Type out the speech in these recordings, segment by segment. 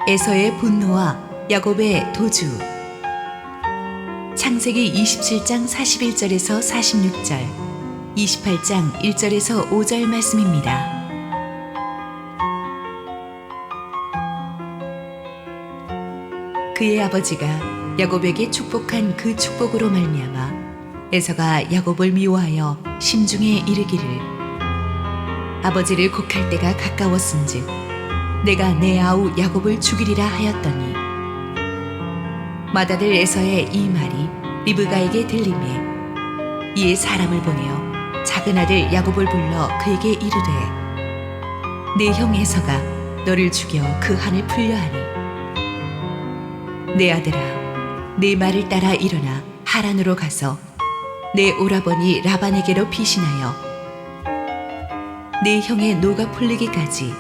에서의 분노와 야곱의 도주. 창세기 27장 41절에서 46절, 28장 1절에서 5절 말씀입니다. 그의 아버지가 야곱에게 축복한 그 축복으로 말미암아 에서가 야곱을 미워하여 심중에 이르기를, 아버지를 곡할 때가 가까웠은즉 내가 내 아우 야곱을 죽이리라 하였더니, 맏아들 에서의 이 말이 리브가에게 들리매 이에 사람을 보내어 작은 아들 야곱을 불러 그에게 이르되, 내 형 에서가 너를 죽여 그 한을 풀려 하니, 내 아들아, 내 말을 따라 일어나 하란으로 가서 내 오라버니 라반에게로 피신하여 내 형의 노가 풀리기까지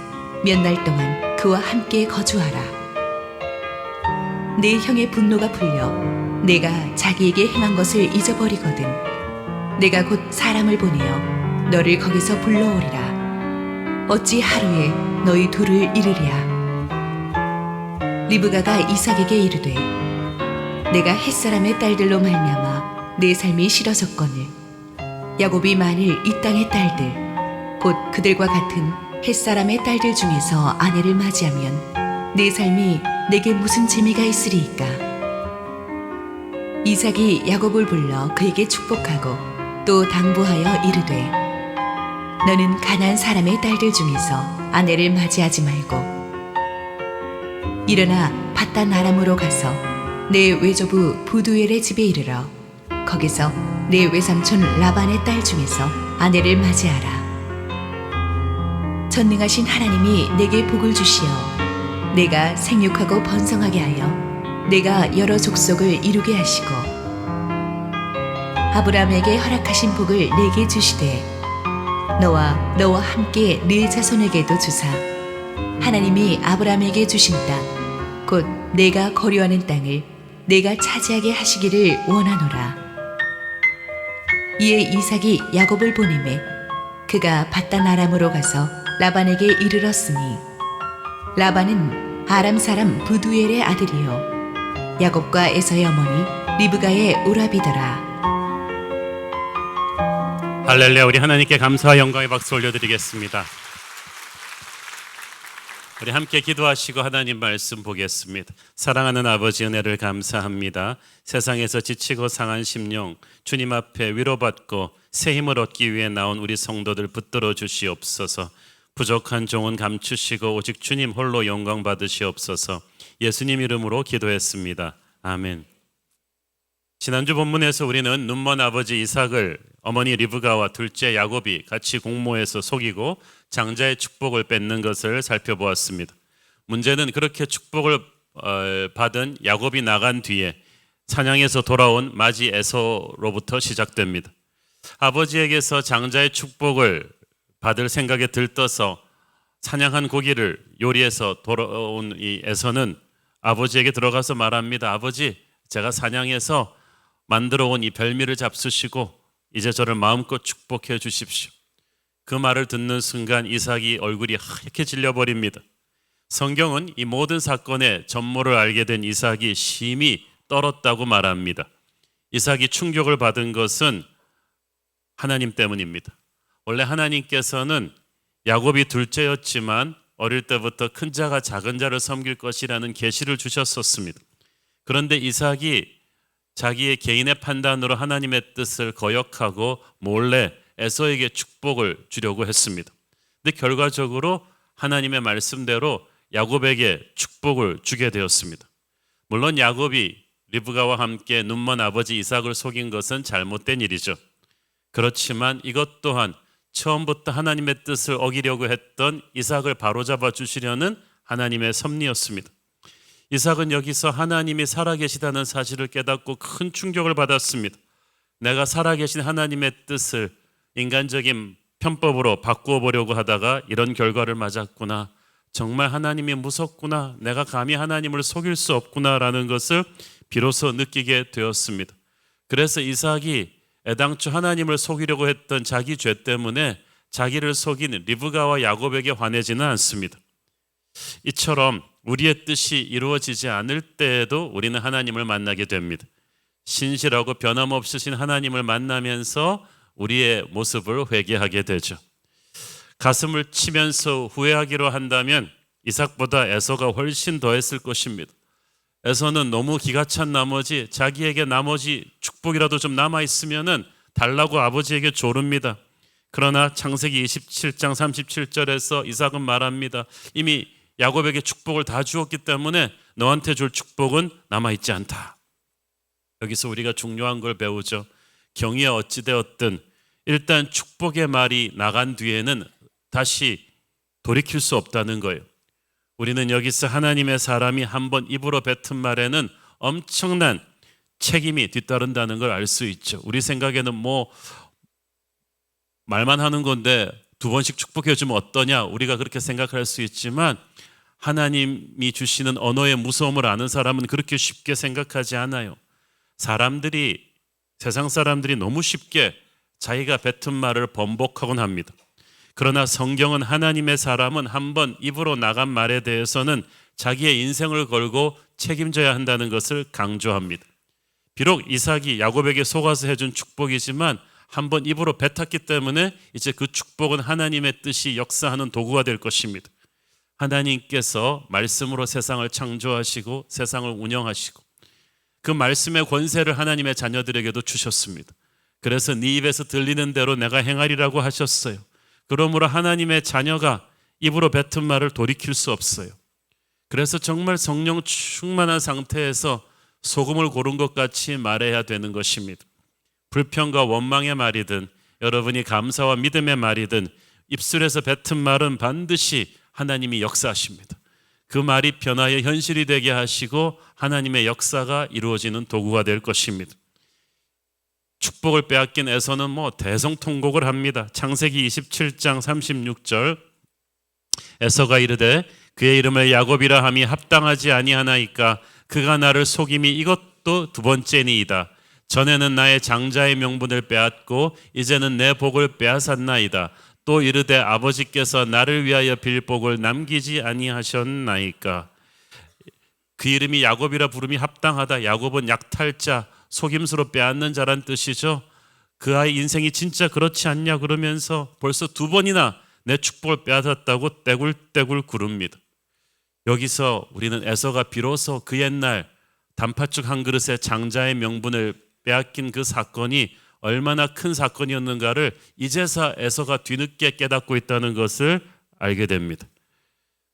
몇 날 동안 그와 함께 거주하라. 내 형의 분노가 풀려 내가 자기에게 행한 것을 잊어버리거든 내가 곧 사람을 보내어 너를 거기서 불러오리라. 어찌 하루에 너희 둘을 이르랴. 리브가가 이삭에게 이르되, 내가 햇사람의 딸들로 말미암아 내 삶이 싫어졌거늘 야곱이 만일 이 땅의 딸들 곧 그들과 같은 햇사람의 딸들 중에서 아내를 맞이하면 내 삶이 내게 무슨 재미가 있으리이까. 이삭이 야곱을 불러 그에게 축복하고 또 당부하여 이르되, 너는 가나안 사람의 딸들 중에서 아내를 맞이하지 말고 일어나 밧단 아람으로 가서 내 외조부 부두엘의 집에 이르러 거기서 내 외삼촌 라반의 딸 중에서 아내를 맞이하라. 전능하신 하나님이 내게 복을 주시어 내가 생육하고 번성하게 하여 내가 여러 족속을 이루게 하시고 아브라함에게 허락하신 복을 내게 주시되 너와 함께 네 자손에게도 주사 하나님이 아브라함에게 주신 땅 곧 내가 거류하는 땅을 내가 차지하게 하시기를 원하노라. 이에 이삭이 야곱을 보내매 그가 밧단 아람으로 가서 라반에게 이르렀으니, 라반은 아람 사람 부두엘의 아들이요 야곱과 에서의 어머니 리브가의 오라비더라. 할렐루야. 우리 하나님께 감사와 영광의 박수 올려드리겠습니다. 우리 함께 기도하시고 하나님 말씀 보겠습니다. 사랑하는 아버지, 은혜를 감사합니다. 세상에서 지치고 상한 심령 주님 앞에 위로받고 새 힘을 얻기 위해 나온 우리 성도들 붙들어 주시옵소서. 부족한 종은 감추시고 오직 주님 홀로 영광 받으시옵소서. 예수님 이름으로 기도했습니다. 아멘. 지난주 본문에서 우리는 눈먼 아버지 이삭을 어머니 리브가와 둘째 야곱이 같이 공모해서 속이고 장자의 축복을 뺏는 것을 살펴보았습니다. 문제는 그렇게 축복을 받은 야곱이 나간 뒤에 사냥에서 돌아온 맏이 에서로부터 시작됩니다. 아버지에게서 장자의 축복을 받을 생각에 들떠서 사냥한 고기를 요리해서 돌아온 이 에서는 아버지에게 들어가서 말합니다. 아버지, 제가 사냥해서 만들어 온 이 별미를 잡수시고 이제 저를 마음껏 축복해 주십시오. 그 말을 듣는 순간 이삭이 얼굴이 하얗게 질려버립니다. 성경은 이 모든 사건의 전모를 알게 된 이삭이 심히 떨었다고 말합니다. 이삭이 충격을 받은 것은 하나님 때문입니다. 원래 하나님께서는 야곱이 둘째였지만 어릴 때부터 큰 자가 작은 자를 섬길 것이라는 계시를 주셨었습니다. 그런데 이삭이 자기의 개인의 판단으로 하나님의 뜻을 거역하고 몰래 에서에게 축복을 주려고 했습니다. 근데 결과적으로 하나님의 말씀대로 야곱에게 축복을 주게 되었습니다. 물론 야곱이 리브가와 함께 눈먼 아버지 이삭을 속인 것은 잘못된 일이죠. 그렇지만 이것 또한 처음부터 하나님의 뜻을 어기려고 했던 이삭을 바로잡아 주시려는 하나님의 섭리였습니다. 이삭은 여기서 하나님이 살아계시다는 사실을 깨닫고 큰 충격을 받았습니다. 내가 살아계신 하나님의 뜻을 인간적인 편법으로 바꾸어 보려고 하다가 이런 결과를 맞았구나. 정말 하나님이 무섭구나. 내가 감히 하나님을 속일 수 없구나라는 것을 비로소 느끼게 되었습니다. 그래서 이삭이 애당초 하나님을 속이려고 했던 자기 죄 때문에 자기를 속인 리브가와 야곱에게 화내지는 않습니다. 이처럼 우리의 뜻이 이루어지지 않을 때에도 우리는 하나님을 만나게 됩니다. 신실하고 변함없으신 하나님을 만나면서 우리의 모습을 회개하게 되죠. 가슴을 치면서 후회하기로 한다면 이삭보다 에서가 훨씬 더 했을 것입니다. 에서는 너무 기가 찬 나머지 자기에게 나머지 축복이라도 좀 남아있으면은 달라고 아버지에게 조릅니다. 그러나 창세기 27장 37절에서 이삭은 말합니다. 이미 야곱에게 축복을 다 주었기 때문에 너한테 줄 축복은 남아있지 않다. 여기서 우리가 중요한 걸 배우죠. 경위에 어찌되었든 일단 축복의 말이 나간 뒤에는 다시 돌이킬 수 없다는 거예요. 우리는 여기서 하나님의 사람이 한번 입으로 뱉은 말에는 엄청난 책임이 뒤따른다는 걸 알 수 있죠. 우리 생각에는 말만 하는 건데 2번씩 축복해 주면 어떠냐, 우리가 그렇게 생각할 수 있지만 하나님이 주시는 언어의 무서움을 아는 사람은 그렇게 쉽게 생각하지 않아요. 세상 사람들이 너무 쉽게 자기가 뱉은 말을 번복하곤 합니다. 그러나 성경은 하나님의 사람은 한번 입으로 나간 말에 대해서는 자기의 인생을 걸고 책임져야 한다는 것을 강조합니다. 비록 이삭이 야곱에게 속아서 해준 축복이지만 한번 입으로 뱉었기 때문에 이제 그 축복은 하나님의 뜻이 역사하는 도구가 될 것입니다. 하나님께서 말씀으로 세상을 창조하시고 세상을 운영하시고 그 말씀의 권세를 하나님의 자녀들에게도 주셨습니다. 그래서 네 입에서 들리는 대로 내가 행하리라고 하셨어요. 그러므로 하나님의 자녀가 입으로 뱉은 말을 돌이킬 수 없어요. 그래서 정말 성령 충만한 상태에서 소금을 고른 것 같이 말해야 되는 것입니다. 불평과 원망의 말이든 여러분이 감사와 믿음의 말이든 입술에서 뱉은 말은 반드시 하나님이 역사하십니다. 그 말이 변화의 현실이 되게 하시고 하나님의 역사가 이루어지는 도구가 될 것입니다. 축복을 빼앗긴 에서는 대성통곡을 합니다. 창세기 27장 36절 에서가 이르되 그의 이름을 야곱이라 함이 합당하지 아니하나이까 그가 나를 속임이 이것도 2번째니이다. 전에는 나의 장자의 명분을 빼앗고 이제는 내 복을 빼앗았나이다. 또 이르되 아버지께서 나를 위하여 빌 복을 남기지 아니하셨나이까. 그 이름이 야곱이라 부름이 합당하다. 야곱은 약탈자, 속임수로 빼앗는 자란 뜻이죠. 그 아이 인생이 진짜 그렇지 않냐 그러면서 벌써 2번이나 내 축복을 빼앗았다고 떼굴떼굴 구릅니다. 여기서 우리는 에서가 비로소 그 옛날 단팥죽 한 그릇에 장자의 명분을 빼앗긴 그 사건이 얼마나 큰 사건이었는가를 이제서 에서가 뒤늦게 깨닫고 있다는 것을 알게 됩니다.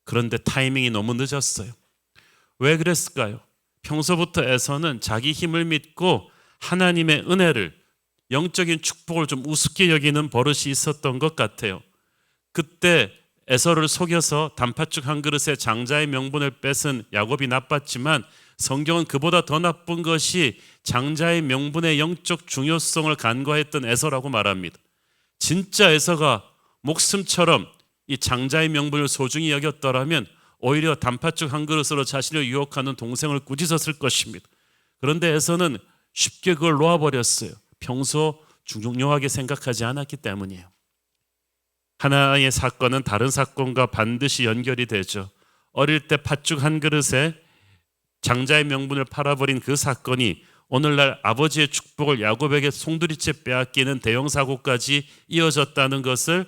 그런데 타이밍이 너무 늦었어요. 왜 그랬을까요? 평소부터 에서는 자기 힘을 믿고 하나님의 은혜를, 영적인 축복을 좀 우습게 여기는 버릇이 있었던 것 같아요. 그때 에서를 속여서 단팥죽 한 그릇에 장자의 명분을 뺏은 야곱이 나빴지만 성경은 그보다 더 나쁜 것이 장자의 명분의 영적 중요성을 간과했던 에서라고 말합니다. 진짜 에서가 목숨처럼 이 장자의 명분을 소중히 여겼더라면 오히려 단팥죽 한 그릇으로 자신을 유혹하는 동생을 꾸짖었을 것입니다. 그런데 에서는 쉽게 그걸 놓아버렸어요. 평소 중요하게 생각하지 않았기 때문이에요. 하나의 사건은 다른 사건과 반드시 연결이 되죠. 어릴 때 팥죽 한 그릇에 장자의 명분을 팔아버린 그 사건이 오늘날 아버지의 축복을 야곱에게 송두리째 빼앗기는 대형 사고까지 이어졌다는 것을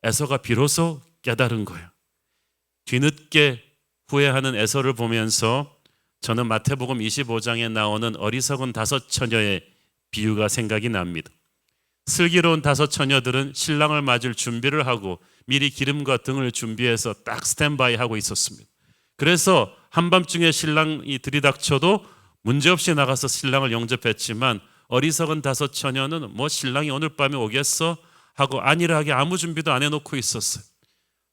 에서가 비로소 깨달은 거예요. 뒤늦게 후회하는 에서를 보면서 저는 마태복음 25장에 나오는 어리석은 5처녀의 비유가 생각이 납니다. 슬기로운 5처녀들은 신랑을 맞을 준비를 하고 미리 기름과 등을 준비해서 딱 스탠바이 하고 있었습니다. 그래서 한밤중에 신랑이 들이닥쳐도 문제없이 나가서 신랑을 영접했지만 어리석은 5처녀는 신랑이 오늘 밤에 오겠어? 하고 안일하게 아무 준비도 안 해놓고 있었어요.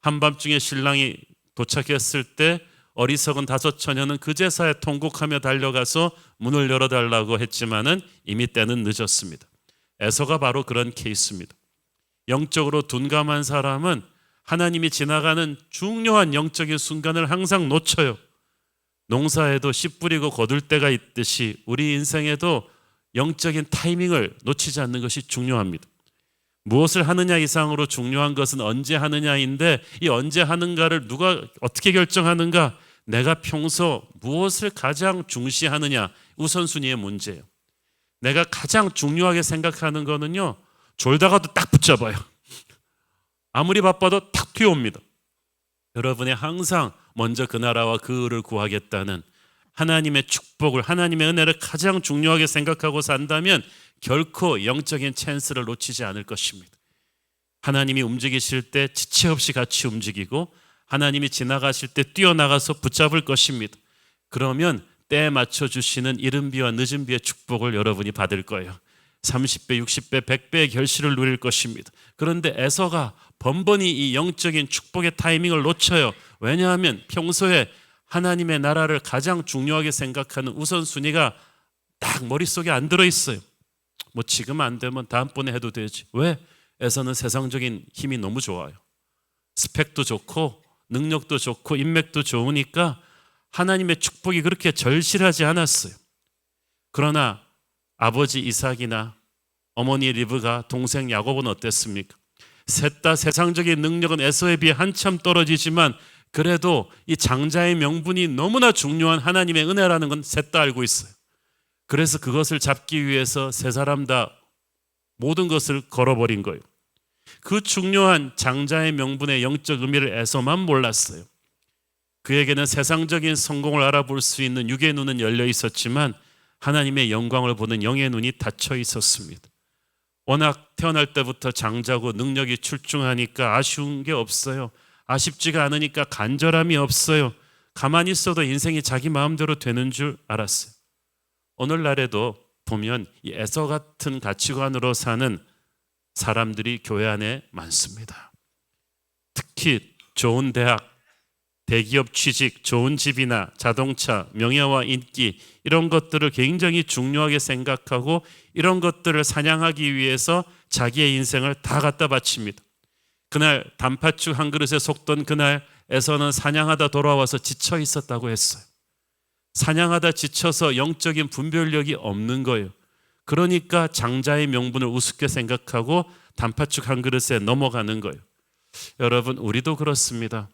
한밤중에 신랑이 도착했을 때 어리석은 5처녀는 그제서야 통곡하며 달려가서 문을 열어달라고 했지만은 이미 때는 늦었습니다. 에서가 바로 그런 케이스입니다. 영적으로 둔감한 사람은 하나님이 지나가는 중요한 영적인 순간을 항상 놓쳐요. 농사에도 씨 뿌리고 거둘 때가 있듯이 우리 인생에도 영적인 타이밍을 놓치지 않는 것이 중요합니다. 무엇을 하느냐 이상으로 중요한 것은 언제 하느냐인데, 이 언제 하는가를 누가 어떻게 결정하는가? 내가 평소 무엇을 가장 중시하느냐, 우선순위의 문제예요. 내가 가장 중요하게 생각하는 거는요, 졸다가도 딱 붙잡아요. 아무리 바빠도 탁 튀어옵니다. 여러분이 항상 먼저 그 나라와 그 의를 구하겠다는 하나님의 축복을, 하나님의 은혜를 가장 중요하게 생각하고 산다면 결코 영적인 찬스를 놓치지 않을 것입니다. 하나님이 움직이실 때 지체 없이 같이 움직이고, 하나님이 지나가실 때 뛰어나가서 붙잡을 것입니다. 그러면 때에 맞춰 주시는 이른 비와 늦은 비의 축복을 여러분이 받을 거예요. 30배, 60배, 100배의 결실을 누릴 것입니다. 그런데 에서가 번번이 이 영적인 축복의 타이밍을 놓쳐요. 왜냐하면 평소에 하나님의 나라를 가장 중요하게 생각하는 우선순위가 딱 머릿속에 안 들어있어요. 뭐 지금 안 되면 다음번에 해도 되지. 왜? 에서는 세상적인 힘이 너무 좋아요. 스펙도 좋고 능력도 좋고 인맥도 좋으니까 하나님의 축복이 그렇게 절실하지 않았어요. 그러나 아버지 이삭이나 어머니 리브가 동생 야곱은 어땠습니까? 셋 다 세상적인 능력은 에서에 비해 한참 떨어지지만 그래도 이 장자의 명분이 너무나 중요한 하나님의 은혜라는 건 셋 다 알고 있어요. 그래서 그것을 잡기 위해서 세 사람 다 모든 것을 걸어버린 거예요. 그 중요한 장자의 명분의 영적 의미를 에서만 몰랐어요. 그에게는 세상적인 성공을 알아볼 수 있는 육의 눈은 열려 있었지만 하나님의 영광을 보는 영의 눈이 닫혀 있었습니다. 워낙 태어날 때부터 장자고 능력이 출중하니까 아쉬운 게 없어요. 아쉽지가 않으니까 간절함이 없어요. 가만히 있어도 인생이 자기 마음대로 되는 줄 알았어요. 오늘날에도 보면 이 에서 같은 가치관으로 사는 사람들이 교회 안에 많습니다. 특히 좋은 대학, 대기업 취직, 좋은 집이나 자동차, 명예와 인기 이런 것들을 굉장히 중요하게 생각하고 이런 것들을 사냥하기 위해서 자기의 인생을 다 갖다 바칩니다. 그날 단팥죽 한 그릇에 속던 그날 에서는 사냥하다 돌아와서 지쳐 있었다고 했어요. 사냥하다 지쳐서 영적인 분별력이 없는 거예요. 그러니까 장자의 명분을 우습게 생각하고 단팥죽 한 그릇에 넘어가는 거예요. 여러분, 우리도 그렇습니다.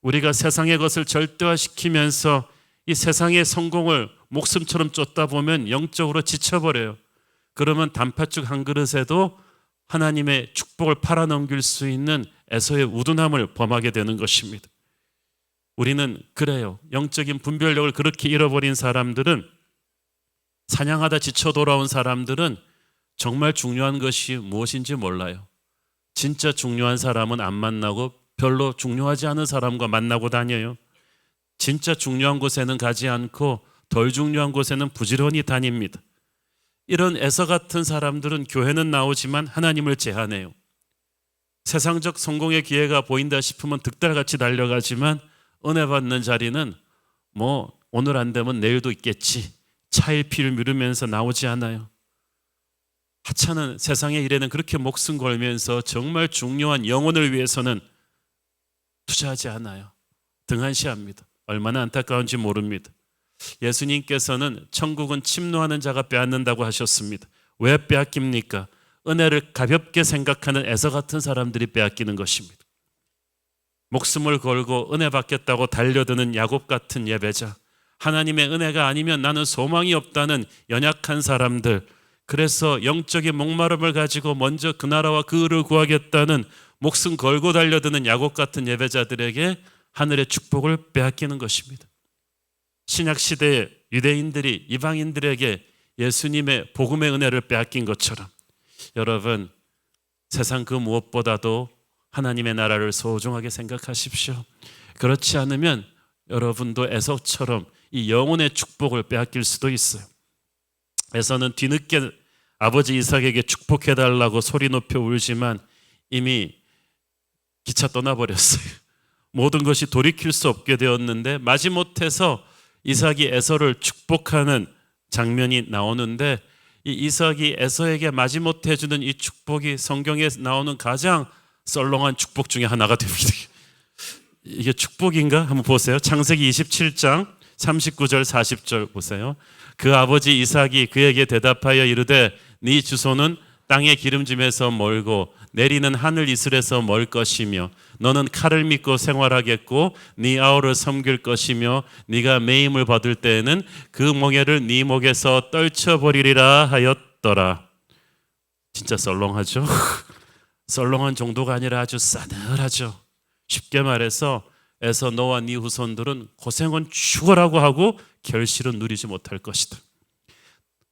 우리가 세상의 것을 절대화시키면서 이 세상의 성공을 목숨처럼 쫓다 보면 영적으로 지쳐버려요. 그러면 단팥죽 한 그릇에도 하나님의 축복을 팔아넘길 수 있는 에서의 우둔함을 범하게 되는 것입니다. 우리는 그래요. 영적인 분별력을 그렇게 잃어버린 사람들은, 사냥하다 지쳐 돌아온 사람들은 정말 중요한 것이 무엇인지 몰라요. 진짜 중요한 사람은 안 만나고 별로 중요하지 않은 사람과 만나고 다녀요. 진짜 중요한 곳에는 가지 않고 덜 중요한 곳에는 부지런히 다닙니다. 이런 에서 같은 사람들은 교회는 나오지만 하나님을 제한해요. 세상적 성공의 기회가 보인다 싶으면 득달같이 달려가지만 은혜 받는 자리는 뭐 오늘 안 되면 내일도 있겠지, 차일피일 미루면서 나오지 않아요. 하찮은 세상의 일에는 그렇게 목숨 걸면서 정말 중요한 영혼을 위해서는 투자하지 않아요. 등한시합니다. 얼마나 안타까운지 모릅니다. 예수님께서는 천국은 침노하는 자가 빼앗는다고 하셨습니다. 왜 빼앗깁니까? 은혜를 가볍게 생각하는 에서 같은 사람들이 빼앗기는 것입니다. 목숨을 걸고 은혜 받겠다고 달려드는 야곱 같은 예배자, 하나님의 은혜가 아니면 나는 소망이 없다는 연약한 사람들, 그래서 영적인 목마름을 가지고 먼저 그 나라와 그 의를 구하겠다는 목숨 걸고 달려드는 야곱 같은 예배자들에게 하늘의 축복을 빼앗기는 것입니다. 신약 시대의 유대인들이 이방인들에게 예수님의 복음의 은혜를 빼앗긴 것처럼 여러분, 세상 그 무엇보다도 하나님의 나라를 소중하게 생각하십시오. 그렇지 않으면 여러분도 에서처럼 이 영혼의 축복을 빼앗길 수도 있어요. 에서는 뒤늦게 아버지 이삭에게 축복해달라고 소리 높여 울지만 이미 기차 떠나버렸어요. 모든 것이 돌이킬 수 없게 되었는데 마지못해서 이삭이 에서를 축복하는 장면이 나오는데, 이 이삭이 에서에게 마지못해 주는 이 축복이 성경에 나오는 가장 썰렁한 축복 중에 하나가 됩니다. 이게 축복인가? 한번 보세요. 창세기 27장 39절 40절 보세요. 그 아버지 이삭이 그에게 대답하여 이르되 네 주소는 땅의 기름짐에서 멀고 내리는 하늘 이슬에서 멀 것이며 너는 칼을 믿고 생활하겠고 네 아우를 섬길 것이며 네가 매임을 받을 때에는 그 멍에를 네 목에서 떨쳐버리리라 하였더라. 진짜 썰렁하죠? 썰렁한 정도가 아니라 아주 싸늘하죠. 쉽게 말해서 에서 너와 네 후손들은 고생은 죽어라고 하고 결실은 누리지 못할 것이다.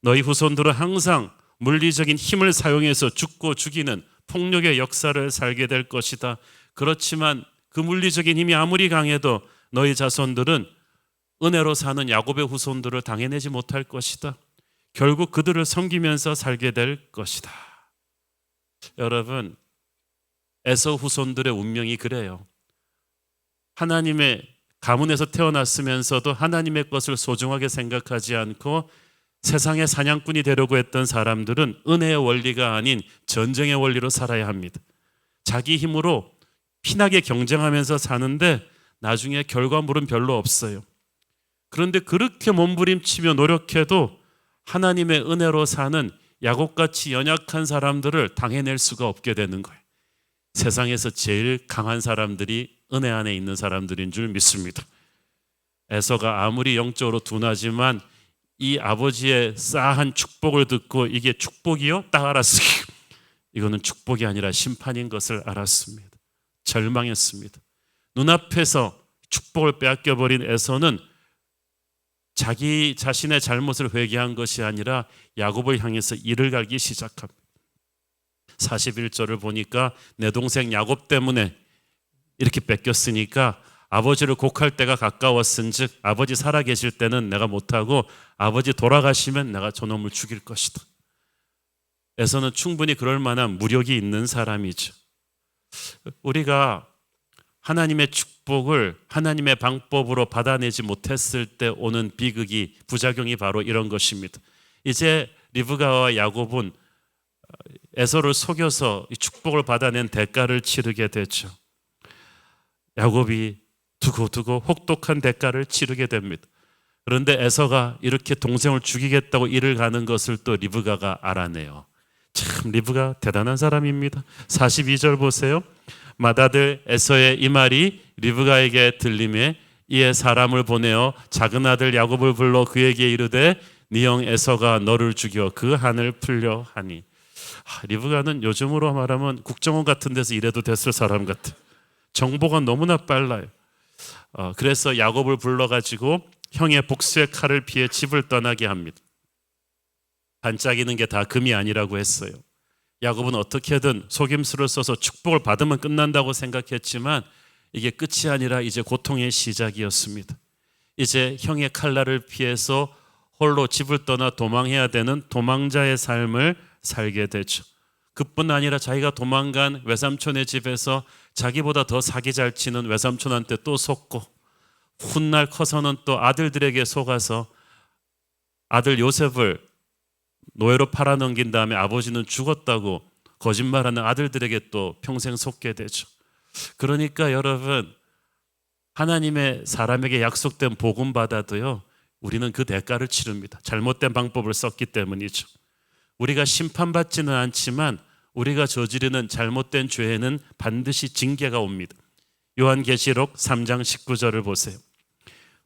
너희 후손들은 항상 물리적인 힘을 사용해서 죽고 죽이는 폭력의 역사를 살게 될 것이다. 그렇지만 그 물리적인 힘이 아무리 강해도 너희 자손들은 은혜로 사는 야곱의 후손들을 당해내지 못할 것이다. 결국 그들을 섬기면서 살게 될 것이다. 여러분, 에서 후손들의 운명이 그래요. 하나님의 가문에서 태어났으면서도 하나님의 것을 소중하게 생각하지 않고 세상의 사냥꾼이 되려고 했던 사람들은 은혜의 원리가 아닌 전쟁의 원리로 살아야 합니다. 자기 힘으로 피나게 경쟁하면서 사는데 나중에 결과물은 별로 없어요. 그런데 그렇게 몸부림치며 노력해도 하나님의 은혜로 사는 야곱같이 연약한 사람들을 당해낼 수가 없게 되는 거예요. 세상에서 제일 강한 사람들이 은혜 안에 있는 사람들인 줄 믿습니다. 에서가 아무리 영적으로 둔하지만 이 아버지의 싸한 축복을 듣고 이게 축복이요? 딱 알았어요. 이거는 축복이 아니라 심판인 것을 알았습니다. 절망했습니다. 눈앞에서 축복을 빼앗겨버린 에서는 자기 자신의 잘못을 회개한 것이 아니라 야곱을 향해서 이를 갈기 시작합니다. 41절을 보니까 내 동생 야곱 때문에 이렇게 뺏겼으니까 아버지를 곡할 때가 가까웠은즉 아버지 살아계실 때는 내가 못하고 아버지 돌아가시면 내가 저놈을 죽일 것이다. 에서는 충분히 그럴 만한 무력이 있는 사람이죠. 우리가 하나님의 축복을 하나님의 방법으로 받아내지 못했을 때 오는 비극이, 부작용이 바로 이런 것입니다. 이제 리브가와 야곱은 에서를 속여서 이 축복을 받아낸 대가를 치르게 되죠. 야곱이 두고두고 혹독한 대가를 치르게 됩니다. 그런데 에서가 이렇게 동생을 죽이겠다고 이를 가는 것을 또 리브가가 알아내요. 참 리브가 대단한 사람입니다. 42절 보세요. 맏아들 에서의 이 말이 리브가에게 들림에 이에 사람을 보내어 작은 아들 야곱을 불러 그에게 이르되 네 형 에서가 너를 죽여 그 한을 풀려 하니. 리브가는 요즘으로 말하면 국정원 같은 데서 일해도 됐을 사람 같아. 정보가 너무나 빨라요. 그래서 야곱을 불러가지고 형의 복수의 칼을 피해 집을 떠나게 합니다. 반짝이는 게 다 금이 아니라고 했어요. 야곱은 어떻게든 속임수를 써서 축복을 받으면 끝난다고 생각했지만 이게 끝이 아니라 이제 고통의 시작이었습니다. 이제 형의 칼날을 피해서 홀로 집을 떠나 도망해야 되는 도망자의 삶을 살게 되죠. 그뿐 아니라 자기가 도망간 외삼촌의 집에서 자기보다 더 사기 잘 치는 외삼촌한테 또 속고 훗날 커서는 또 아들들에게 속아서 아들 요셉을 노예로 팔아넘긴 다음에 아버지는 죽었다고 거짓말하는 아들들에게 또 평생 속게 되죠. 그러니까 여러분, 하나님의 사람에게 약속된 복음 받아도요, 우리는 그 대가를 치릅니다. 잘못된 방법을 썼기 때문이죠. 우리가 심판받지는 않지만 우리가 저지르는 잘못된 죄에는 반드시 징계가 옵니다. 요한계시록 3장 19절을 보세요.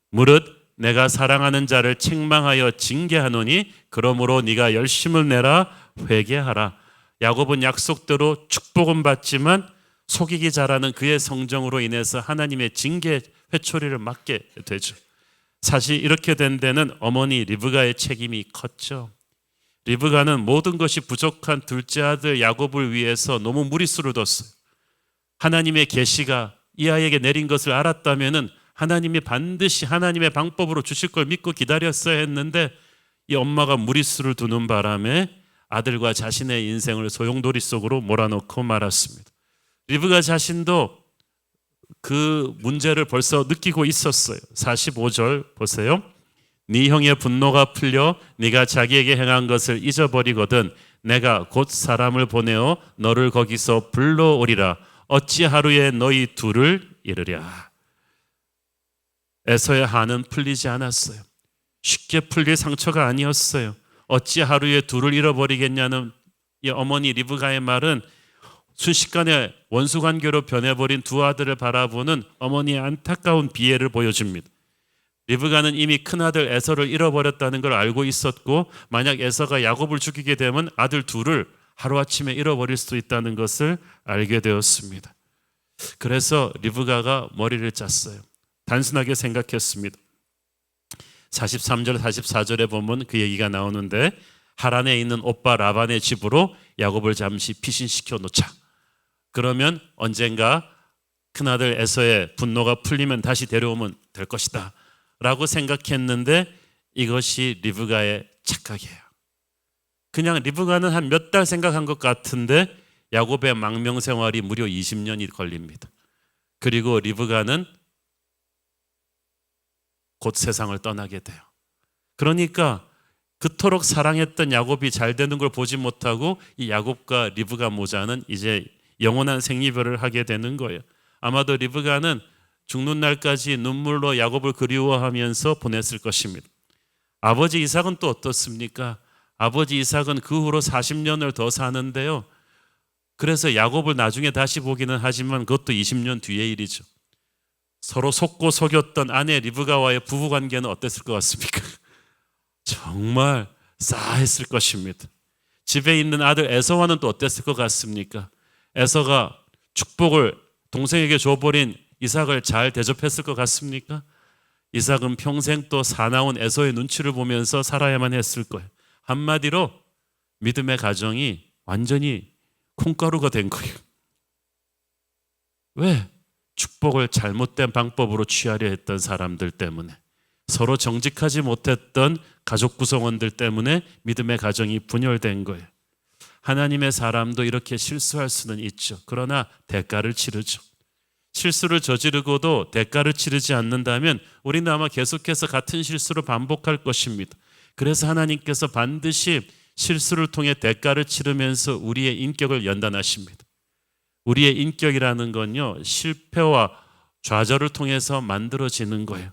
무릇 내가 사랑하는 자를 책망하여 징계하노니 그러므로 네가 열심을 내라 회개하라. 야곱은 약속대로 축복은 받지만 속이기 잘하는 그의 성정으로 인해서 하나님의 징계 회초리를 맞게 되죠. 사실 이렇게 된 데는 어머니 리브가의 책임이 컸죠. 리브가는 모든 것이 부족한 둘째 아들 야곱을 위해서 너무 무리수를 뒀어요. 하나님의 계시가 이 아이에게 내린 것을 알았다면은 하나님이 반드시 하나님의 방법으로 주실 걸 믿고 기다렸어야 했는데 이 엄마가 무리수를 두는 바람에 아들과 자신의 인생을 소용돌이 속으로 몰아넣고 말았습니다. 리브가 자신도 그 문제를 벌써 느끼고 있었어요. 45절 보세요. 네 형의 분노가 풀려 네가 자기에게 행한 것을 잊어버리거든 내가 곧 사람을 보내어 너를 거기서 불러오리라. 어찌 하루에 너희 둘을 이르랴. 에서의 한은 풀리지 않았어요. 쉽게 풀릴 상처가 아니었어요. 어찌 하루에 둘을 잃어버리겠냐는 이 어머니 리브가의 말은 순식간에 원수관계로 변해버린 두 아들을 바라보는 어머니의 안타까운 비애를 보여줍니다. 리브가는 이미 큰아들 에서를 잃어버렸다는 걸 알고 있었고, 만약 에서가 야곱을 죽이게 되면 아들 둘을 하루아침에 잃어버릴 수도 있다는 것을 알게 되었습니다. 그래서 리브가가 머리를 짰어요. 단순하게 생각했습니다. 43절 44절에 보면 그 얘기가 나오는데, 하란에 있는 오빠 라반의 집으로 야곱을 잠시 피신시켜 놓자. 그러면 언젠가 큰아들 에서의 분노가 풀리면 다시 데려오면 될 것이다 라고 생각했는데, 이것이 리브가의 착각이에요. 그냥 리브가는 한 몇 달 생각한 것 같은데 야곱의 망명 생활이 무려 20년이 걸립니다. 그리고 리브가는 곧 세상을 떠나게 돼요. 그러니까 그토록 사랑했던 야곱이 잘 되는 걸 보지 못하고 이 야곱과 리브가 모자는 이제 영원한 생이별을 하게 되는 거예요. 아마도 리브가는 죽는 날까지 눈물로 야곱을 그리워하면서 보냈을 것입니다. 아버지 이삭은 또 어떻습니까? 아버지 이삭은 그 후로 40년을 더 사는데요. 그래서 야곱을 나중에 다시 보기는 하지만 그것도 20년 뒤의 일이죠. 서로 속고 속였던 아내 리브가와의 부부관계는 어땠을 것 같습니까? 정말 싸했을 것입니다. 집에 있는 아들 에서와는 또 어땠을 것 같습니까? 에서가 축복을 동생에게 줘버린 이삭을 잘 대접했을 것 같습니까? 이삭은 평생 또 사나운 에서의 눈치를 보면서 살아야만 했을 거예요. 한마디로 믿음의 가정이 완전히 콩가루가 된 거예요. 왜? 축복을 잘못된 방법으로 취하려 했던 사람들 때문에, 서로 정직하지 못했던 가족 구성원들 때문에 믿음의 가정이 분열된 거예요. 하나님의 사람도 이렇게 실수할 수는 있죠. 그러나 대가를 치르죠. 실수를 저지르고도 대가를 치르지 않는다면 우리는 아마 계속해서 같은 실수를 반복할 것입니다. 그래서 하나님께서 반드시 실수를 통해 대가를 치르면서 우리의 인격을 연단하십니다. 우리의 인격이라는 건요, 실패와 좌절을 통해서 만들어지는 거예요.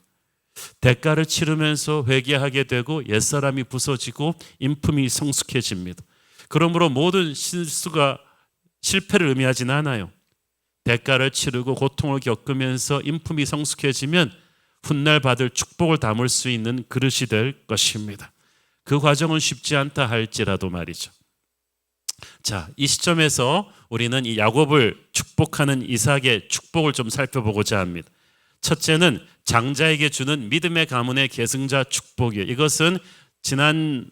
대가를 치르면서 회개하게 되고 옛사람이 부서지고 인품이 성숙해집니다. 그러므로 모든 실수가 실패를 의미하지는 않아요. 대가를 치르고 고통을 겪으면서 인품이 성숙해지면 훗날 받을 축복을 담을 수 있는 그릇이 될 것입니다. 그 과정은 쉽지 않다 할지라도 말이죠. 자, 이 시점에서 우리는 이 야곱을 축복하는 이삭의 축복을 좀 살펴보고자 합니다. 첫째는 장자에게 주는 믿음의 가문의 계승자 축복이에요. 이것은 지난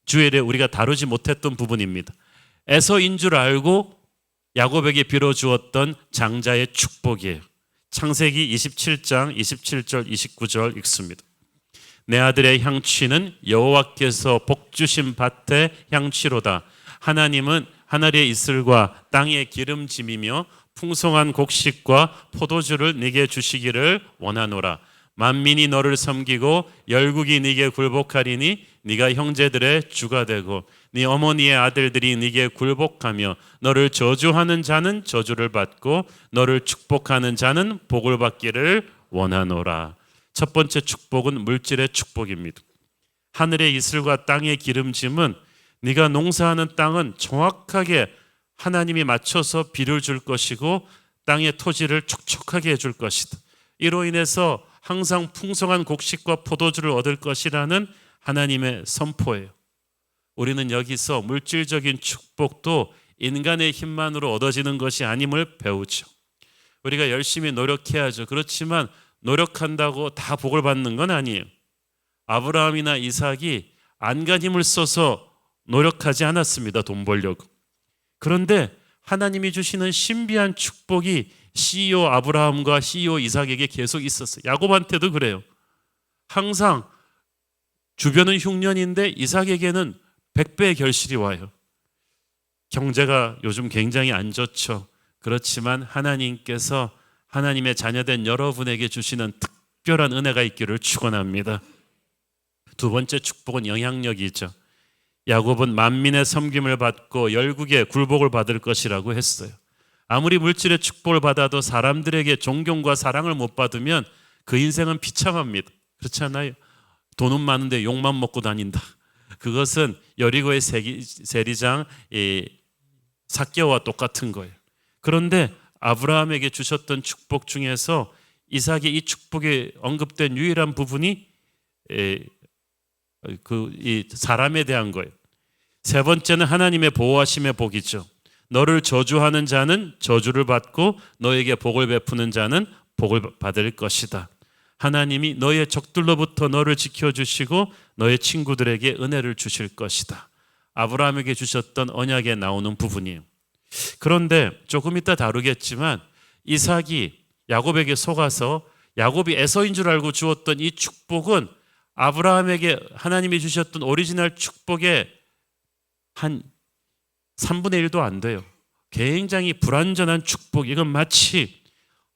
주일에 우리가 다루지 못했던 부분입니다. 에서인 줄 알고 야곱에게 빌어주었던 장자의 축복이에요. 창세기 27장 27절 29절 읽습니다. 내 아들의 향취는 여호와께서 복 주신 밭의 향취로다. 하나님은 하늘의 이슬과 땅의 기름짐이며 풍성한 곡식과 포도주를 네게 주시기를 원하노라. 만민이 너를 섬기고 열국이 네게 굴복하리니 네가 형제들의 주가 되고 네 어머니의 아들들이 네게 굴복하며 너를 저주하는 자는 저주를 받고 너를 축복하는 자는 복을 받기를 원하노라. 첫 번째 축복은 물질의 축복입니다. 하늘의 이슬과 땅의 기름짐은 네가 농사하는 땅은 정확하게 하나님이 맞춰서 비를 줄 것이고 땅의 토지를 촉촉하게 해줄 것이다. 이로 인해서 항상 풍성한 곡식과 포도주를 얻을 것이라는 하나님의 선포예요. 우리는 여기서 물질적인 축복도 인간의 힘만으로 얻어지는 것이 아님을 배우죠. 우리가 열심히 노력해야죠. 그렇지만 노력한다고 다 복을 받는 건 아니에요. 아브라함이나 이삭이 안간 힘을 써서 노력하지 않았습니다. 돈 벌려고. 그런데 하나님이 주시는 신비한 축복이 CEO 아브라함과 CEO 이삭에게 계속 있었어요. 야곱한테도 그래요. 항상 주변은 흉년인데 이삭에게는 100배의 결실이 와요. 경제가 요즘 굉장히 안 좋죠. 그렇지만 하나님께서 하나님의 자녀된 여러분에게 주시는 특별한 은혜가 있기를 축원합니다. 두 번째 축복은 영향력이죠. 야곱은 만민의 섬김을 받고 열국의 굴복을 받을 것이라고 했어요. 아무리 물질의 축복을 받아도 사람들에게 존경과 사랑을 못 받으면 그 인생은 비참합니다. 그렇지 않아요? 돈은 많은데 욕만 먹고 다닌다. 그것은 여리고의 세리장 삭개와 똑같은 거예요. 그런데 아브라함에게 주셨던 축복 중에서 이삭의 이 축복에 언급된 유일한 부분이 이 사람에 대한 거예요. 세 번째는 하나님의 보호하심의 복이죠. 너를 저주하는 자는 저주를 받고 너에게 복을 베푸는 자는 복을 받을 것이다. 하나님이 너의 적들로부터 너를 지켜주시고 너의 친구들에게 은혜를 주실 것이다. 아브라함에게 주셨던 언약에 나오는 부분이에요. 그런데 조금 이따 다루겠지만 이삭이 야곱에게 속아서 야곱이 에서인 줄 알고 주었던 이 축복은 아브라함에게 하나님이 주셨던 오리지널 축복의 한 3분의 1도 안 돼요. 굉장히 불완전한 축복. 이건 마치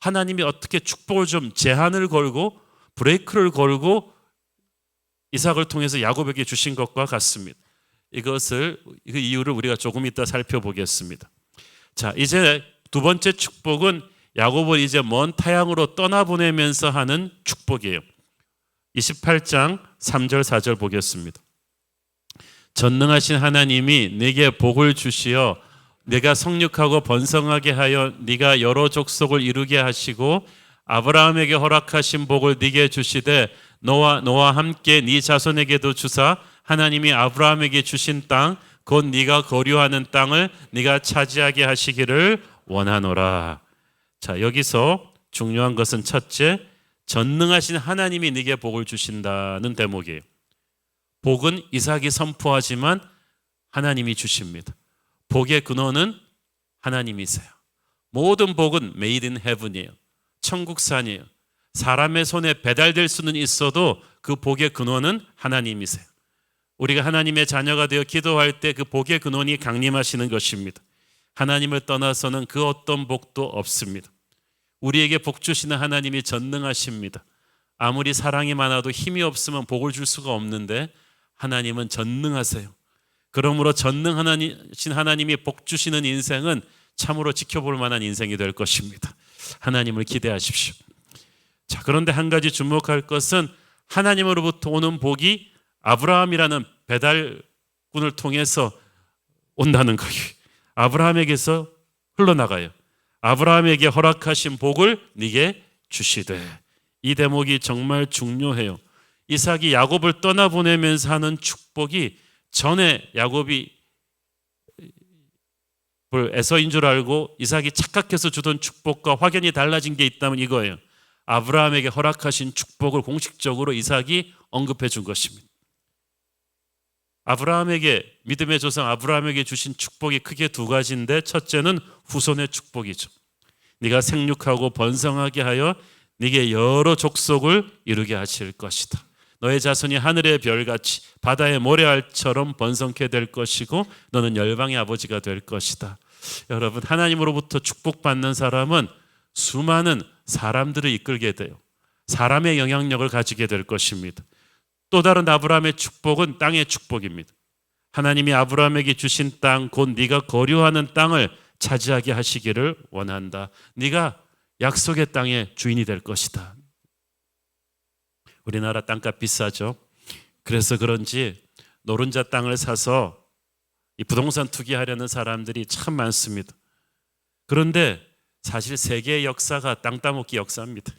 하나님이 어떻게 축복을 좀 제한을 걸고 브레이크를 걸고 이삭을 통해서 야곱에게 주신 것과 같습니다. 그 이유를 우리가 조금 이따 살펴보겠습니다. 자, 이제 두 번째 축복은 야곱을 이제 먼 타향으로 떠나보내면서 하는 축복이에요. 28장 3절 4절 보겠습니다. 전능하신 하나님이 네게 복을 주시어 네가 성육하고 번성하게 하여 네가 여러 족속을 이루게 하시고 아브라함에게 허락하신 복을 네게 주시되 너와 함께 네 자손에게도 주사 하나님이 아브라함에게 주신 땅 곧 네가 거류하는 땅을 네가 차지하게 하시기를 원하노라. 자, 여기서 중요한 것은 첫째, 전능하신 하나님이 네게 복을 주신다는 대목이에요. 복은 이삭이 선포하지만 하나님이 주십니다. 복의 근원은 하나님이세요. 모든 복은 made in heaven이에요. 천국산이에요. 사람의 손에 배달될 수는 있어도 그 복의 근원은 하나님이세요. 우리가 하나님의 자녀가 되어 기도할 때 그 복의 근원이 강림하시는 것입니다. 하나님을 떠나서는 그 어떤 복도 없습니다. 우리에게 복 주시는 하나님이 전능하십니다. 아무리 사랑이 많아도 힘이 없으면 복을 줄 수가 없는데 하나님은 전능하세요. 그러므로 전능하신 하나님이 복 주시는 인생은 참으로 지켜볼 만한 인생이 될 것입니다. 하나님을 기대하십시오. 자, 그런데 한 가지 주목할 것은 하나님으로부터 오는 복이 아브라함이라는 배달꾼을 통해서 온다는 거예요. 아브라함에게서 흘러나가요. 아브라함에게 허락하신 복을 네게 주시되. 이 대목이 정말 중요해요. 이삭이 야곱을 떠나보내면서 하는 축복이 전에 야곱이 에서인 줄 알고 이삭이 착각해서 주던 축복과 확연히 달라진 게 있다면 이거예요. 아브라함에게 허락하신 축복을 공식적으로 이삭이 언급해 준 것입니다. 아브라함에게 믿음의 조상 아브라함에게 주신 축복이 크게 두 가지인데 첫째는 후손의 축복이죠. 네가 생육하고 번성하게 하여 네게 여러 족속을 이루게 하실 것이다. 너의 자손이 하늘의 별같이 바다의 모래알처럼 번성케 될 것이고 너는 열방의 아버지가 될 것이다. 여러분, 하나님으로부터 축복받는 사람은 수많은 사람들을 이끌게 돼요. 사람의 영향력을 가지게 될 것입니다. 또 다른 아브라함의 축복은 땅의 축복입니다. 하나님이 아브라함에게 주신 땅, 곧 네가 거류하는 땅을 차지하게 하시기를 원한다. 네가 약속의 땅의 주인이 될 것이다. 우리나라 땅값 비싸죠. 그래서 그런지 노른자 땅을 사서 이 부동산 투기하려는 사람들이 참 많습니다. 그런데 사실 세계의 역사가 땅 따먹기 역사입니다.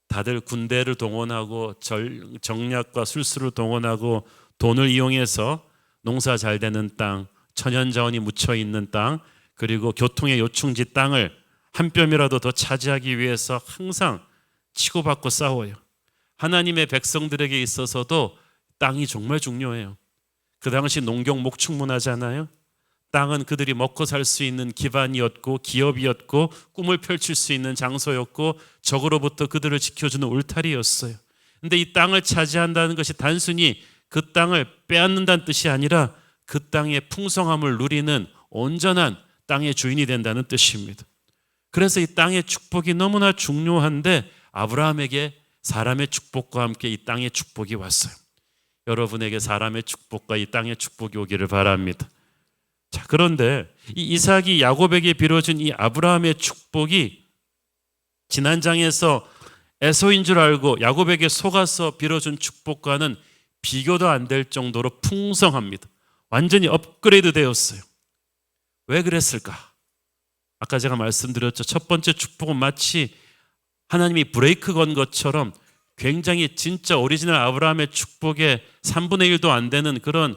다들 군대를 동원하고 정략과 술수를 동원하고 돈을 이용해서 농사 잘 되는 땅, 천연자원이 묻혀 있는 땅, 그리고 교통의 요충지 땅을 한 뼘이라도 더 차지하기 위해서 항상 치고받고 싸워요. 하나님의 백성들에게 있어서도 땅이 정말 중요해요. 그 당시 농경 목축문화잖아요. 땅은 그들이 먹고 살 수 있는 기반이었고 기업이었고 꿈을 펼칠 수 있는 장소였고 적으로부터 그들을 지켜주는 울타리였어요. 그런데 이 땅을 차지한다는 것이 단순히 그 땅을 빼앗는다는 뜻이 아니라 그 땅의 풍성함을 누리는 온전한 땅의 주인이 된다는 뜻입니다. 그래서 이 땅의 축복이 너무나 중요한데 아브라함에게 사람의 축복과 함께 이 땅의 축복이 왔어요. 여러분에게 사람의 축복과 이 땅의 축복이 오기를 바랍니다. 자, 그런데 이 이삭이 야곱에게 빌어준 이 아브라함의 축복이 지난 장에서 에서인 줄 알고 야곱에게 속아서 빌어준 축복과는 비교도 안 될 정도로 풍성합니다. 완전히 업그레이드 되었어요. 왜 그랬을까? 아까 제가 말씀드렸죠. 첫 번째 축복은 마치 하나님이 브레이크 건 것처럼 굉장히 진짜 오리지널 아브라함의 축복의 3분의 1도 안 되는 그런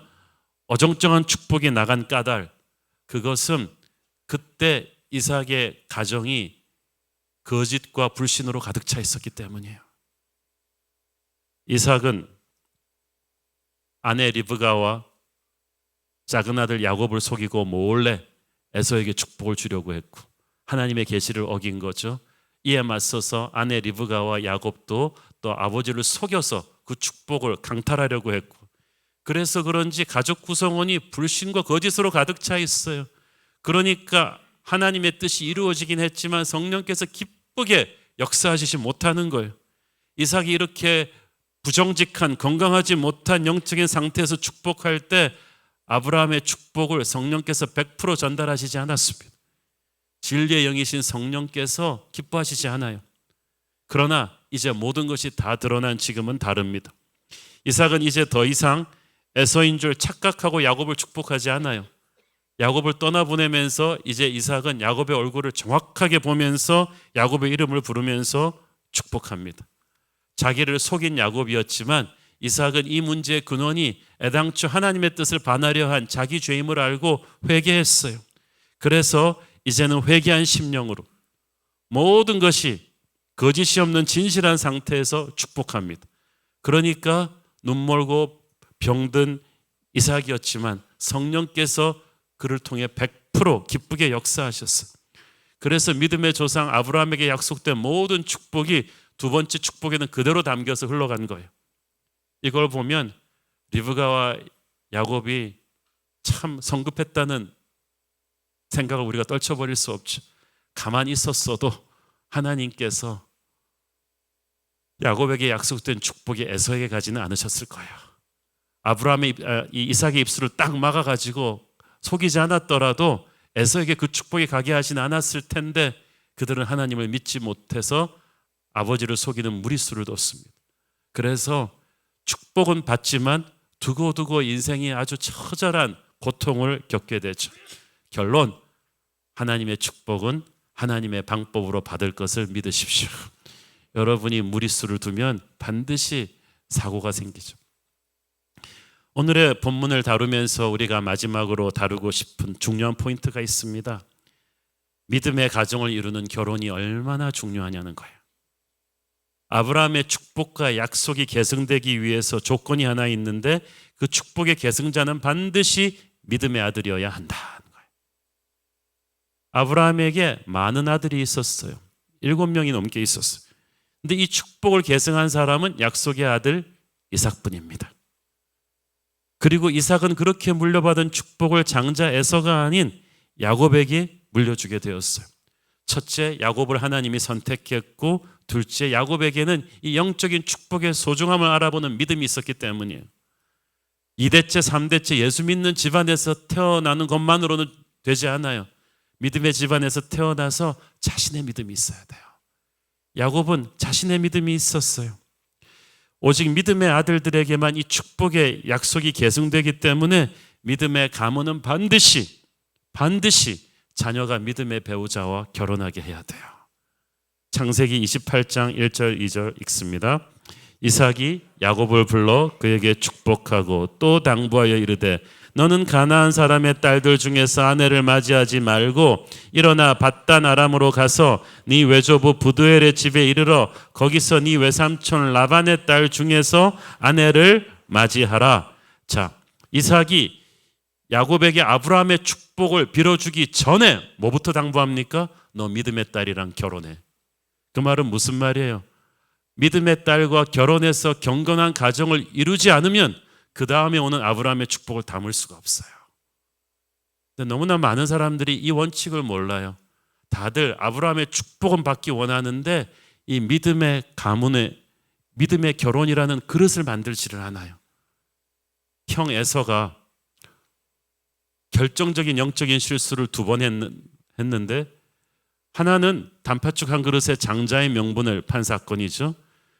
어정쩡한 축복이 나간 까닭, 그것은 그때 이삭의 가정이 거짓과 불신으로 가득 차 있었기 때문이에요. 이삭은 아내 리브가와 작은 아들 야곱을 속이고 몰래 에서에게 축복을 주려고 했고 하나님의 계시를 어긴 거죠. 이에 맞서서 아내 리브가와 야곱도 또 아버지를 속여서 그 축복을 강탈하려고 했고, 그래서 그런지 가족 구성원이 불신과 거짓으로 가득 차 있어요. 그러니까 하나님의 뜻이 이루어지긴 했지만 성령께서 기쁘게 역사하시지 못하는 거예요. 이삭이 이렇게 부정직한 건강하지 못한 영적인 상태에서 축복할 때 아브라함의 축복을 성령께서 100% 전달하시지 않았습니다. 진리의 영이신 성령께서 기뻐하시지 않아요. 그러나 이제 모든 것이 다 드러난 지금은 다릅니다. 이삭은 이제 더 이상 에서인 줄 착각하고 야곱을 축복하지 않아요. 야곱을 떠나보내면서 이제 이삭은 야곱의 얼굴을 정확하게 보면서 야곱의 이름을 부르면서 축복합니다. 자기를 속인 야곱이었지만 이삭은 이 문제의 근원이 애당초 하나님의 뜻을 반하려 한 자기 죄임을 알고 회개했어요. 그래서 이제는 회개한 심령으로 모든 것이 거짓이 없는 진실한 상태에서 축복합니다. 그러니까 눈멀고 병든 이삭이었지만 성령께서 그를 통해 100% 기쁘게 역사하셨어요. 그래서 믿음의 조상 아브라함에게 약속된 모든 축복이 두 번째 축복에는 그대로 담겨서 흘러간 거예요. 이걸 보면 리브가와 야곱이 참 성급했다는 생각을 우리가 떨쳐버릴 수 없죠. 가만히 있었어도 하나님께서 야곱에게 약속된 축복이 에서에게 가지는 않으셨을 거예요. 아브라함의 이삭의 입술을 딱 막아가지고 속이지 않았더라도 에서에게 그 축복이 가게 하진 않았을 텐데 그들은 하나님을 믿지 못해서 아버지를 속이는 무리수를 뒀습니다. 그래서 축복은 받지만 두고두고 인생이 아주 처절한 고통을 겪게 되죠. 결론, 하나님의 축복은 하나님의 방법으로 받을 것을 믿으십시오. 여러분이 무리수를 두면 반드시 사고가 생기죠. 오늘의 본문을 다루면서 우리가 마지막으로 다루고 싶은 중요한 포인트가 있습니다. 믿음의 가정을 이루는 결혼이 얼마나 중요하냐는 거예요. 아브라함의 축복과 약속이 계승되기 위해서 조건이 하나 있는데 그 축복의 계승자는 반드시 믿음의 아들이어야 한다는 거예요. 아브라함에게 많은 아들이 있었어요. 7명이 넘게 있었어요. 근데 이 축복을 계승한 사람은 약속의 아들 이삭뿐입니다. 그리고 이삭은 그렇게 물려받은 축복을 장자 에서가 아닌 야곱에게 물려주게 되었어요. 첫째, 야곱을 하나님이 선택했고, 둘째, 야곱에게는 이 영적인 축복의 소중함을 알아보는 믿음이 있었기 때문이에요. 2대째, 3대째 예수 믿는 집안에서 태어나는 것만으로는 되지 않아요. 믿음의 집안에서 태어나서 자신의 믿음이 있어야 돼요. 야곱은 자신의 믿음이 있었어요. 오직 믿음의 아들들에게만 이 축복의 약속이 계승되기 때문에 믿음의 가문은 반드시 자녀가 믿음의 배우자와 결혼하게 해야 돼요. 창세기 28장 1절 2절 읽습니다. 이삭이 야곱을 불러 그에게 축복하고 또 당부하여 이르되 너는 가나안 사람의 딸들 중에서 아내를 맞이하지 말고 일어나 밧단 아람으로 가서 네 외조부 부두엘의 집에 이르러 거기서 네 외삼촌 라반의 딸 중에서 아내를 맞이하라. 자, 이삭이 야곱에게 아브라함의 축복을 빌어주기 전에 뭐부터 당부합니까? 너 믿음의 딸이랑 결혼해. 그 말은 무슨 말이에요? 믿음의 딸과 결혼해서 경건한 가정을 이루지 않으면 그 다음에 오는 아브라함의 축복을 담을 수가 없어요. 근데 너무나 많은 사람들이 이 원칙을 몰라요. 다들 아브라함의 축복은 받기 원하는데 이 믿음의 가문에 믿음의 결혼이라는 그릇을 만들지를 않아요. 형 에서가 결정적인 영적인 실수를 2번 했는데 하나는 단팥죽 한 그릇에 장자의 명분을 판 사건이죠.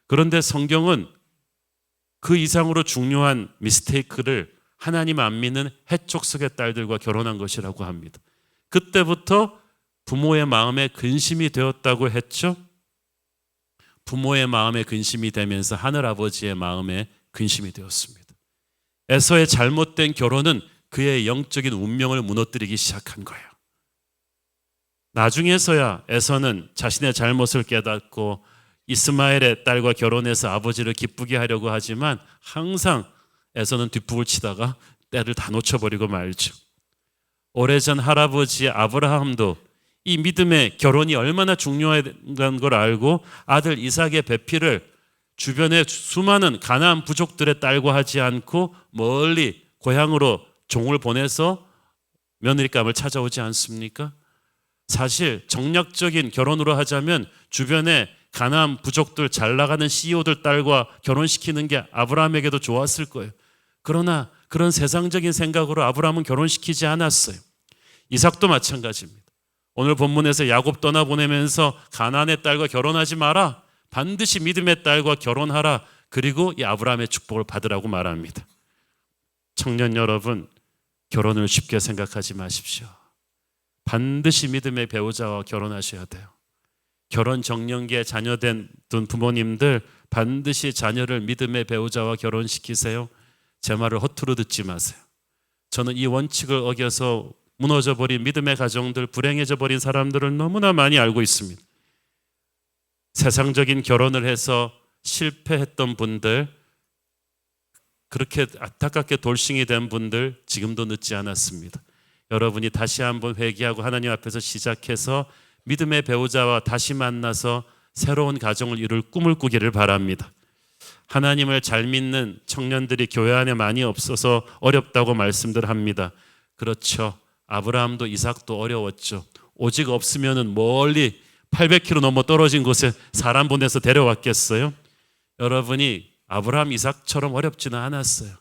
그런데 성경은 그 이상으로 중요한 미스테이크를 하나님 안 믿는 해족속의 딸들과 결혼한 것이라고 합니다. 그때부터 부모의 마음에 근심이 되었다고 했죠. 부모의 마음에 근심이 되면서 하늘아버지의 마음에 근심이 되었습니다. 에서의 잘못된 결혼은 그의 영적인 운명을 무너뜨리기 시작한 거예요. 나중에서야 에서는 자신의 잘못을 깨닫고 이스마엘의 딸과 결혼해서 아버지를 기쁘게 하려고 하지만 항상 에서는 뒷북을 치다가 때를 다 놓쳐버리고 말죠. 오래전 할아버지 아브라함도 이 믿음의 결혼이 얼마나 중요한 걸 알고 아들 이삭의 배필을 주변의 수많은 가나안 부족들의 딸과 하지 않고 멀리 고향으로 종을 보내서 며느리감을 찾아오지 않습니까? 사실 정략적인 결혼으로 하자면 주변에 가나안 부족들 잘 나가는 CEO들 딸과 결혼시키는 게 아브라함에게도 좋았을 거예요. 그러나 그런 세상적인 생각으로 아브라함은 결혼시키지 않았어요. 이삭도 마찬가지입니다. 오늘 본문에서 야곱 떠나보내면서 가나안의 딸과 결혼하지 마라. 반드시 믿음의 딸과 결혼하라. 그리고 이 아브라함의 축복을 받으라고 말합니다. 청년 여러분, 결혼을 쉽게 생각하지 마십시오. 반드시 믿음의 배우자와 결혼하셔야 돼요. 결혼 정년기에 자녀된 부모님들 반드시 자녀를 믿음의 배우자와 결혼시키세요. 제 말을 허투루 듣지 마세요. 저는 이 원칙을 어겨서 무너져버린 믿음의 가정들, 불행해져 버린 사람들을 너무나 많이 알고 있습니다. 세상적인 결혼을 해서 실패했던 분들, 그렇게 안타깝게 돌싱이 된 분들 지금도 늦지 않았습니다. 여러분이 다시 한번 회개하고 하나님 앞에서 시작해서 믿음의 배우자와 다시 만나서 새로운 가정을 이룰 꿈을 꾸기를 바랍니다. 하나님을 잘 믿는 청년들이 교회 안에 많이 없어서 어렵다고 말씀들 합니다. 그렇죠. 아브라함도 이삭도 어려웠죠. 오직 없으면 멀리 800km 넘어 떨어진 곳에 사람 보내서 데려왔겠어요? 여러분이 아브라함 이삭처럼 어렵지는 않았어요.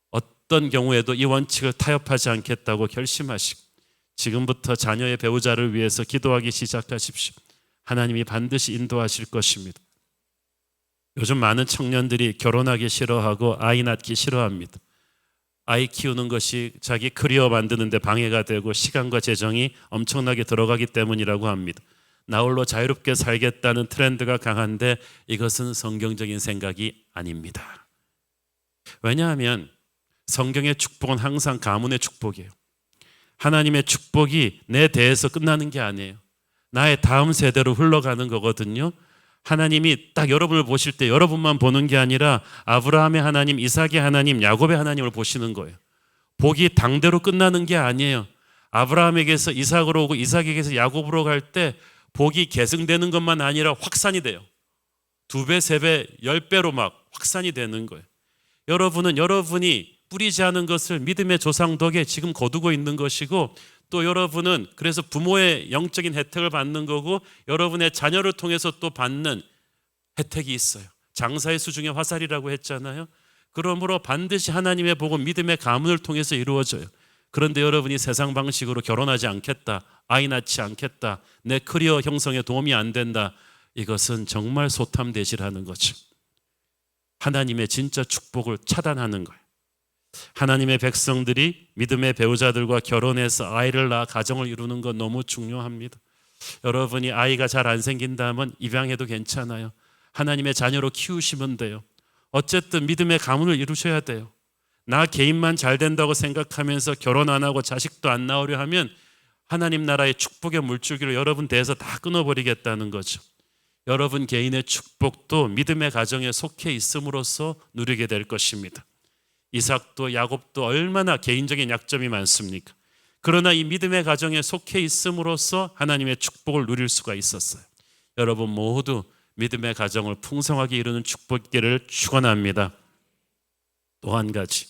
어떤 경우에도 이 원칙을 타협하지 않겠다고 결심하시고 지금부터 자녀의 배우자를 위해서 기도하기 시작하십시오. 하나님이 반드시 인도하실 것입니다. 요즘 많은 청년들이 결혼하기 싫어하고 아이 낳기 싫어합니다. 아이 키우는 것이 자기 커리어 만드는 데 방해가 되고 시간과 재정이 엄청나게 들어가기 때문이라고 합니다. 나 홀로 자유롭게 살겠다는 트렌드가 강한데 이것은 성경적인 생각이 아닙니다. 왜냐하면 성경의 축복은 항상 가문의 축복이에요. 하나님의 축복이 내 대에서 끝나는 게 아니에요. 나의 다음 세대로 흘러가는 거거든요. 하나님이 딱 여러분을 보실 때 여러분만 보는 게 아니라 아브라함의 하나님, 이삭의 하나님, 야곱의 하나님을 보시는 거예요. 복이 당대로 끝나는 게 아니에요. 아브라함에게서 이삭으로 오고 이삭에게서 야곱으로 갈 때 복이 계승되는 것만 아니라 확산이 돼요. 2배, 3배, 10배로 막 확산이 되는 거예요. 여러분은 여러분이 뿌리지 않은 것을 믿음의 조상 덕에 지금 거두고 있는 것이고 또 여러분은 그래서 부모의 영적인 혜택을 받는 거고 여러분의 자녀를 통해서 또 받는 혜택이 있어요. 장사의 수중에 화살이라고 했잖아요. 그러므로 반드시 하나님의 복은 믿음의 가문을 통해서 이루어져요. 그런데 여러분이 세상 방식으로 결혼하지 않겠다, 아이 낳지 않겠다, 내 커리어 형성에 도움이 안 된다, 이것은 정말 소탐대질하는 거죠. 하나님의 진짜 축복을 차단하는 거예요. 하나님의 백성들이 믿음의 배우자들과 결혼해서 아이를 낳아 가정을 이루는 건 너무 중요합니다. 여러분이 아이가 잘 안 생긴다면 입양해도 괜찮아요. 하나님의 자녀로 키우시면 돼요. 어쨌든 믿음의 가문을 이루셔야 돼요. 나 개인만 잘 된다고 생각하면서 결혼 안 하고 자식도 안 낳으려 하면 하나님 나라의 축복의 물줄기를 여러분 대에서 다 끊어버리겠다는 거죠. 여러분 개인의 축복도 믿음의 가정에 속해 있음으로써 누리게 될 것입니다. 이삭도 야곱도 얼마나 개인적인 약점이 많습니까? 그러나 이 믿음의 가정에 속해 있음으로써 하나님의 축복을 누릴 수가 있었어요. 여러분 모두 믿음의 가정을 풍성하게 이루는 축복기를 축원합니다. 또 한 가지,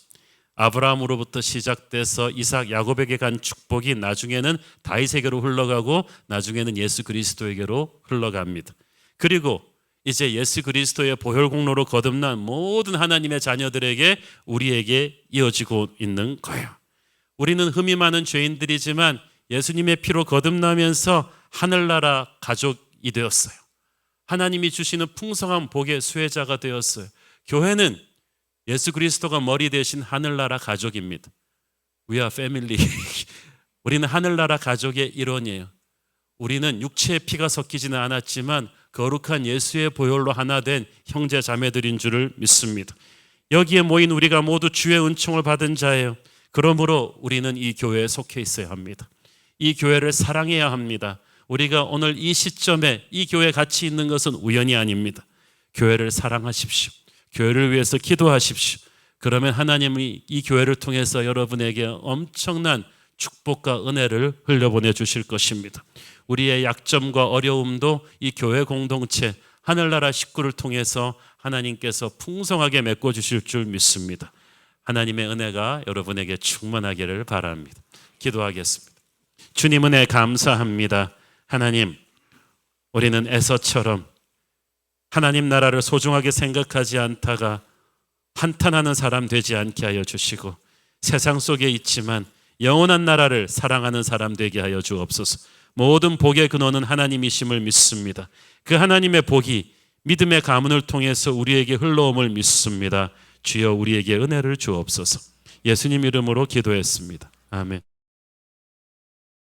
아브라함으로부터 시작돼서 이삭, 야곱에게 간 축복이 나중에는 다윗에게로 흘러가고 나중에는 예수 그리스도에게로 흘러갑니다. 그리고 이제 예수 그리스도의 보혈 공로로 거듭난 모든 하나님의 자녀들에게 우리에게 이어지고 있는 거예요. 우리는 흠이 많은 죄인들이지만 예수님의 피로 거듭나면서 하늘나라 가족이 되었어요. 하나님이 주시는 풍성한 복의 수혜자가 되었어요. 교회는 예수 그리스도가 머리 대신 하늘나라 가족입니다. We are family. 우리는 하늘나라 가족의 일원이에요. 우리는 육체의 피가 섞이지는 않았지만 거룩한 예수의 보혈로 하나 된 형제 자매들인 줄을 믿습니다. 여기에 모인 우리가 모두 주의 은총을 받은 자예요. 그러므로 우리는 이 교회에 속해 있어야 합니다. 이 교회를 사랑해야 합니다. 우리가 오늘 이 시점에 이 교회에 같이 있는 것은 우연이 아닙니다. 교회를 사랑하십시오. 교회를 위해서 기도하십시오. 그러면 하나님이 이 교회를 통해서 여러분에게 엄청난 축복과 은혜를 흘려보내 주실 것입니다. 우리의 약점과 어려움도 이 교회 공동체, 하늘나라 식구를 통해서 하나님께서 풍성하게 메꿔주실 줄 믿습니다. 하나님의 은혜가 여러분에게 충만하기를 바랍니다. 기도하겠습니다. 주님 은혜 감사합니다. 하나님, 우리는 에서처럼 하나님 나라를 소중하게 생각하지 않다가 한탄하는 사람 되지 않게 하여 주시고, 세상 속에 있지만 영원한 나라를 사랑하는 사람 되게 하여 주옵소서. 모든 복의 근원은 하나님이심을 믿습니다. 그 하나님의 복이 믿음의 가문을 통해서 우리에게 흘러옴을 믿습니다. 주여 우리에게 은혜를 주옵소서. 예수님 이름으로 기도했습니다. 아멘.